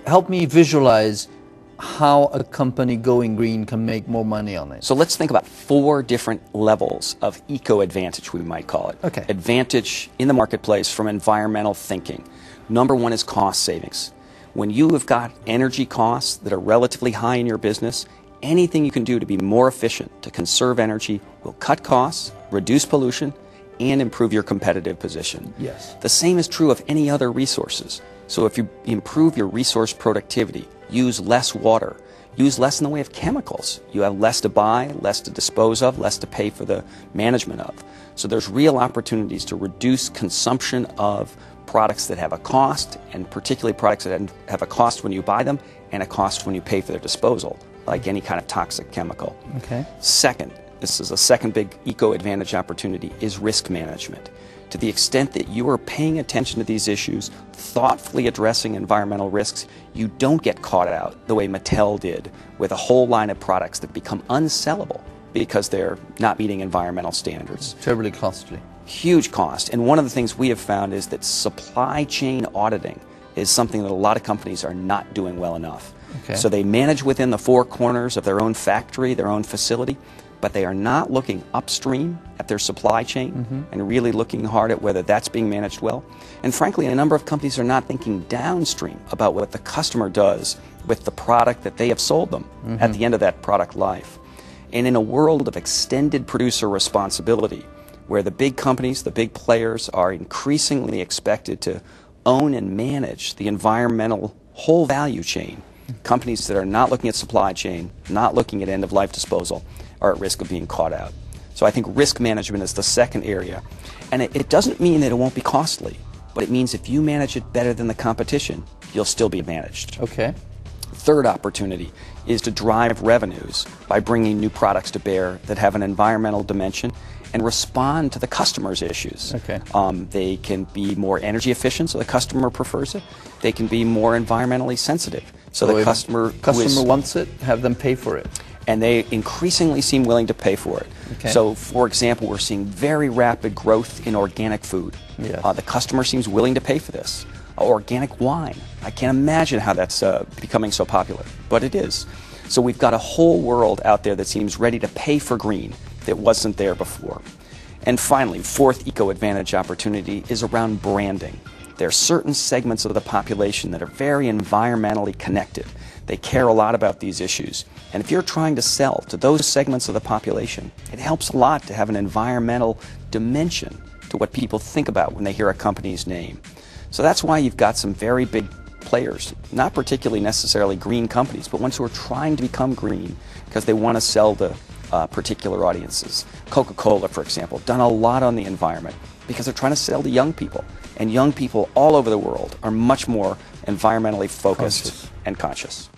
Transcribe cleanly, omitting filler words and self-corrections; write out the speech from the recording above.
help me visualize how a company going green can make more money on it. So let's think about 4 different levels of eco-advantage, we might call it. Okay. Advantage in the marketplace from environmental thinking. Number 1 is cost savings. When you have got energy costs that are relatively high in your business, anything you can do to be more efficient, to conserve energy, will cut costs, reduce pollution, and improve your competitive position. Yes. The same is true of any other resources. So if you improve your resource productivity, use less water, use less in the way of chemicals, you have less to buy, less to dispose of, less to pay for the management of. So there's real opportunities to reduce consumption of products that have a cost, and particularly products that have a cost when you buy them and a cost when you pay for their disposal, like any kind of toxic chemical. Okay. Second, this is a second big eco-advantage opportunity, is risk management. To the extent that you are paying attention to these issues, thoughtfully addressing environmental risks, you don't get caught out the way Martelo did with a whole line of products that become unsellable because they're not meeting environmental standards. Terribly costly. Huge cost. And one of the things we have found is that supply chain auditing is something that a lot of companies are not doing well enough. Okay. So they manage within the 4 corners of their own factory, their own facility, but they are not looking upstream at their supply chain and really looking hard at whether that's being managed well. And frankly, a number of companies are not thinking downstream about what the customer does with the product that they have sold them at the end of that product life. And in a world of extended producer responsibility, where the big companies, the big players are increasingly expected to own and manage the environmental whole value chain, companies that are not looking at supply chain, not looking at end-of-life disposal, are at risk of being caught out. So I think risk management is the second area. And it doesn't mean that it won't be costly, but it means if you manage it better than the competition, you'll still be advantaged. Okay. Third opportunity is to drive revenues by bringing new products to bear that have an environmental dimension and respond to the customer's issues. Okay. They can be more energy efficient, so the customer prefers it. They can be more environmentally sensitive, so the customer wants it, have them pay for it. And they increasingly seem willing to pay for it. Okay. So, for example, we're seeing very rapid growth in organic food. Yes. The customer seems willing to pay for this. Organic wine. I can't imagine how that's becoming so popular, but it is. So we've got a whole world out there that seems ready to pay for green that wasn't there before. And finally, fourth eco-advantage opportunity is around branding. There are certain segments of the population that are very environmentally connected. They care a lot about these issues. And if you're trying to sell to those segments of the population, it helps a lot to have an environmental dimension to what people think about when they hear a company's name. So that's why you've got some very big players, not particularly necessarily green companies, but ones who are trying to become green because they want to sell to particular audiences. Coca-Cola, for example, done a lot on the environment because they're trying to sell to young people. And young people all over the world are much more environmentally focused and conscious.